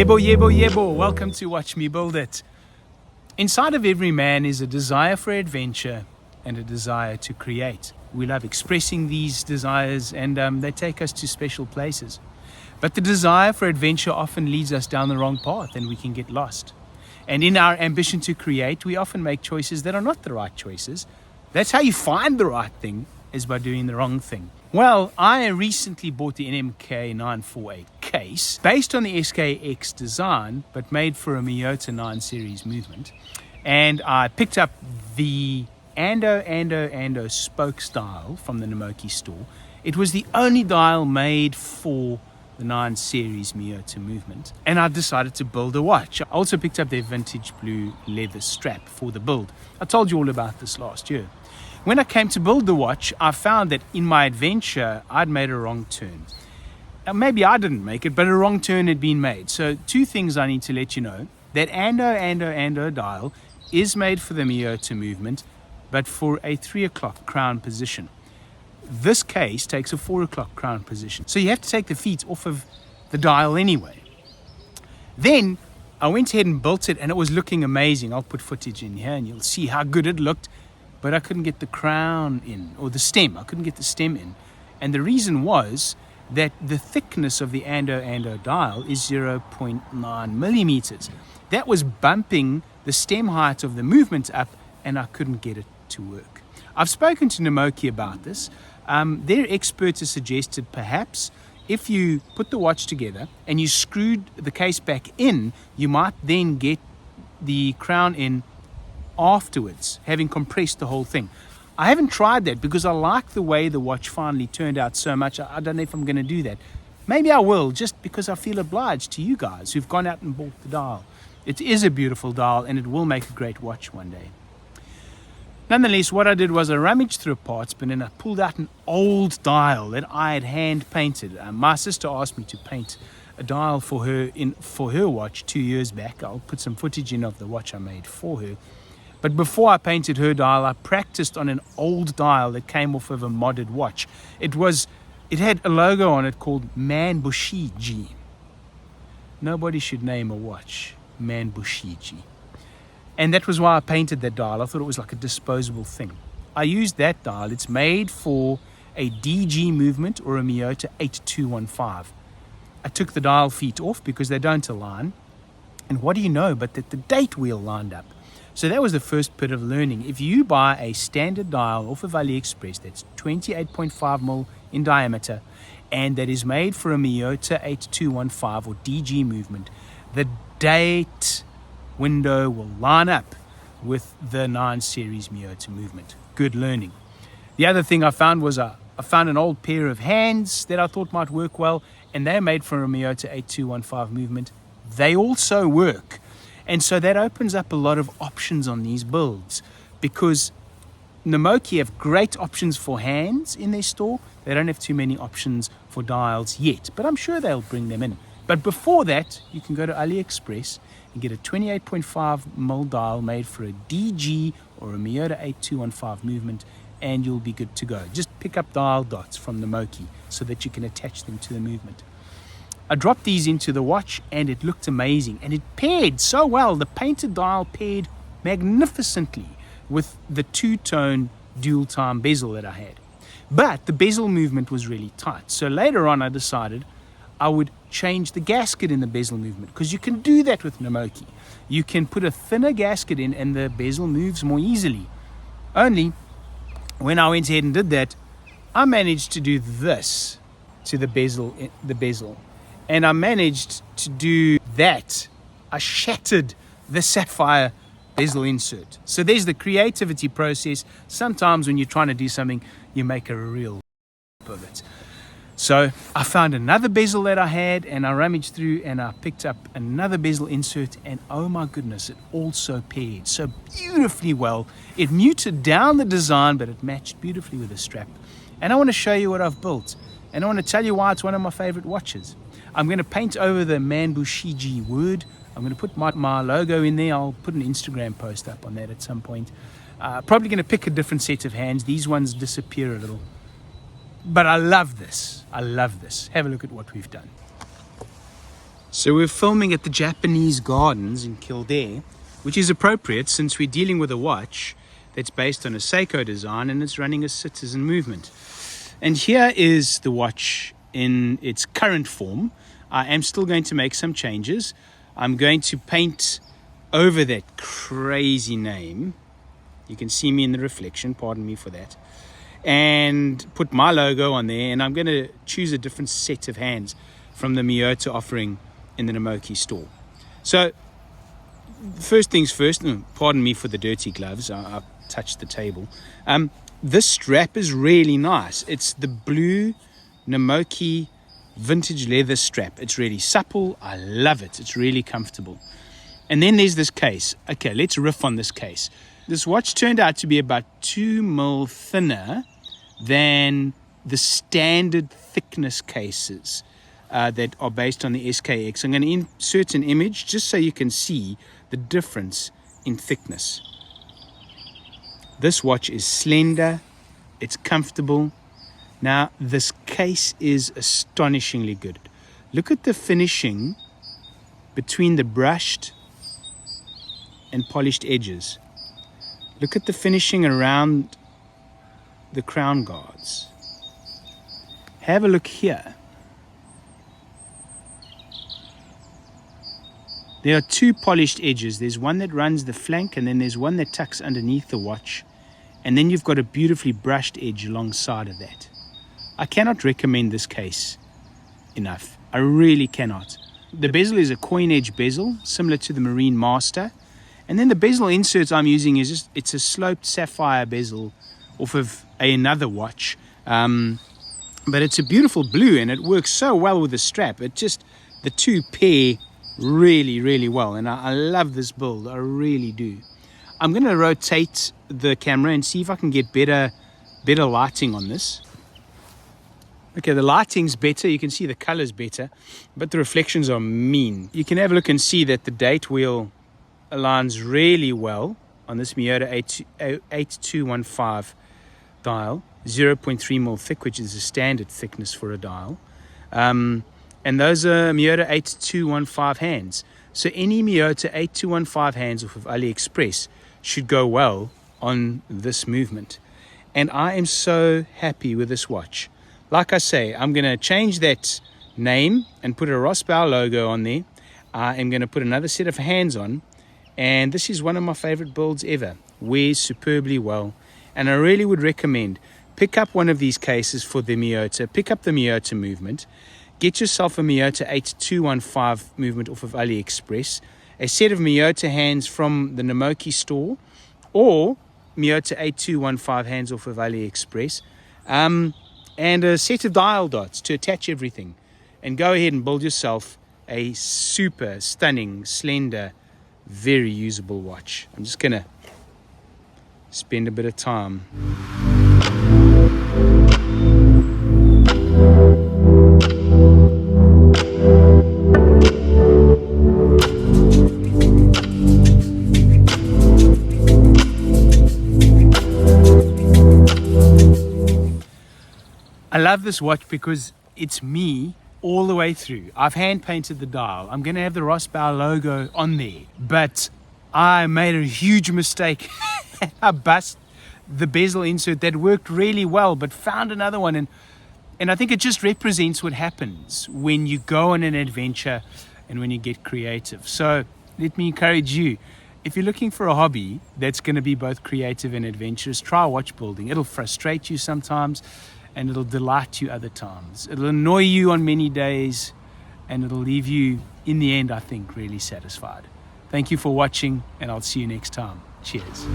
Yebo, yebo, yebo. Welcome to Watch Me Build It. Inside of every man is a desire for adventure and a desire to create. We love expressing these desires and they take us to special places. But the desire for adventure often leads us down the wrong path and we can get lost. And in our ambition to create, we often make choices that are not the right choices. That's how you find the right thing, is by doing the wrong thing. Well, I recently bought the NMK 948 case based on the SKX design, but made for a Miyota 9 series movement. And I picked up the Andoandoando Spokes dial from the Namoki store. It was the only dial made for the 9 series Miyota movement, and I decided to build a watch. I also picked up their vintage blue leather strap for the build. I told you all about this last year. When I came to build the watch, I found that in my adventure, I'd made a wrong turn. Maybe I didn't make it, but a wrong turn had been made. So 2 things I need to let you know. That Andoandoando dial is made for the Miyota movement, but for a 3 o'clock crown position. This case takes a 4 o'clock crown position. So you have to take the feet off of the dial anyway. Then I went ahead and built it and it was looking amazing. I'll put footage in here and you'll see how good it looked. But I couldn't get the crown in, or the stem. I couldn't get the stem in. And the reason was that the thickness of the Andoando dial is 0.9 millimeters. That was bumping the stem height of the movement up and I couldn't get it to work. I've spoken to Namoki about this. Their experts have suggested perhaps if you put the watch together and you screwed the case back in, you might then get the crown in afterwards, having compressed the whole thing. I haven't tried that because I like the way the watch finally turned out so much. I don't know if I'm going to do that. Maybe I will, just because I feel obliged to you guys who've gone out and bought the dial. It is a beautiful dial and it will make a great watch one day. Nonetheless, what I did was I rummaged through a parts bin and I pulled out an old dial that I had hand painted. My sister asked me to paint a dial for her watch 2 years back. I'll put some footage in of the watch I made for her. But before I painted her dial, I practiced on an old dial that came off of a modded watch. It had a logo on it called Manbushiji. Nobody should name a watch Manbushiji. And that was why I painted that dial. I thought it was like a disposable thing. I used that dial. It's made for a DG movement or a Miyota 8215. I took the dial feet off because they don't align. And what do you know but that the date wheel lined up. So that was the first bit of learning. If you buy a standard dial off of AliExpress that's 28.5mm in diameter and that is made for a Miyota 8215 or DG movement, the date window will line up with the 9 series Miyota movement. Good learning. The other thing I found was I found an old pair of hands that I thought might work well, and they're made for a Miyota 8215 movement. They also work. And so that opens up a lot of options on these builds because Namoki have great options for hands in their store. They don't have too many options for dials yet, but I'm sure they'll bring them in. But before that, you can go to AliExpress and get a 28.5mm dial made for a DG or a Miyota 8215 movement, and you'll be good to go. Just pick up dial dots from Namoki so that you can attach them to the movement. I dropped these into the watch and it looked amazing and it paired so well. The painted dial paired magnificently with the 2-tone dual time bezel that I had. But the bezel movement was really tight. So later on I decided I would change the gasket in the bezel movement because you can do that with Namoki. You can put a thinner gasket in and the bezel moves more easily. Only when I went ahead and did that, I managed to do this to the bezel. And I managed to do that. I shattered the sapphire bezel insert. So there's the creativity process. Sometimes when you're trying to do something, you make a real of it. So I found another bezel that I had and I rummaged through and I picked up another bezel insert and oh my goodness, it also paired so beautifully well. It muted down the design, but it matched beautifully with the strap. And I want to show you what I've built. And I want to tell you why it's one of my favorite watches. I'm going to paint over the Manbushiji word. I'm going to put my logo in there. I'll put an Instagram post up on that at some point. Probably going to pick a different set of hands. These ones disappear a little. But I love this. I love this. Have a look at what we've done. So we're filming at the Japanese Gardens in Kildare, which is appropriate since we're dealing with a watch that's based on a Seiko design and it's running a citizen movement. And here is the watch in its current form. I am still going to make some changes. I'm going to paint over that crazy name. You can see me in the reflection, pardon me for that. And put my logo on there, and I'm going to choose a different set of hands from the Miyota offering in the Namoki store. So first things first, pardon me for the dirty gloves, I've touched the table. This strap is really nice. It's the blue Namoki vintage leather strap. It's really supple. I love it. It's really comfortable. And then there's this case. Okay, let's riff on this case. This watch turned out to be about 2 mil thinner than the standard thickness cases that are based on the SKX. I'm going to insert an image just so you can see the difference in thickness. This watch is slender, it's comfortable. Now this case is astonishingly good. Look at the finishing between the brushed and polished edges. Look at the finishing around the crown guards. Have a look here. There are 2 polished edges. There's one that runs the flank, and then there's one that tucks underneath the watch. And then you've got a beautifully brushed edge alongside of that. I cannot recommend this case enough. I really cannot. The bezel is a coin edge bezel, similar to the Marine Master. And then the bezel inserts I'm using is it's a sloped sapphire bezel off of another watch. But it's a beautiful blue, and it works so well with the strap. The 2 pair really, really well, and I love this build. I really do. I'm going to rotate the camera and see if I can get better lighting on this. Okay, the lighting's better. You can see the colors better, but the reflections are mean. You can have a look and see that the date wheel aligns really well on this Miyota 8215 dial, 0.3 mil thick, which is a standard thickness for a dial. And those are Miyota 8215 hands. So any Miyota 8215 hands off of AliExpress should go well on this movement. And I am so happy with this watch. Like I say, I'm going to change that name and put a Rossbauer logo on there. I am going to put another set of hands on. And this is one of my favorite builds ever. Wears superbly well. And I really would recommend pick up one of these cases for the Miyota. Pick up the Miyota movement. Get yourself a Miyota 8215 movement off of AliExpress, a set of Miyota hands from the Namoki store, or Miyota 8215 hands off of AliExpress, and a set of dial dots to attach everything. And go ahead and build yourself a super stunning, slender, very usable watch. I'm just going to spend a bit of time. I love this watch because it's me all the way through. I've hand painted the dial. I'm going to have the Rossbauer logo on there, but I made a huge mistake. I bust the bezel insert that worked really well, but found another one. And I think it just represents what happens when you go on an adventure and when you get creative. So let me encourage you. If you're looking for a hobby that's going to be both creative and adventurous, try watch building. It'll frustrate you sometimes, and it'll delight you other times. It'll annoy you on many days, and it'll leave you, in the end, I think, really satisfied. Thank you for watching, and I'll see you next time. Cheers.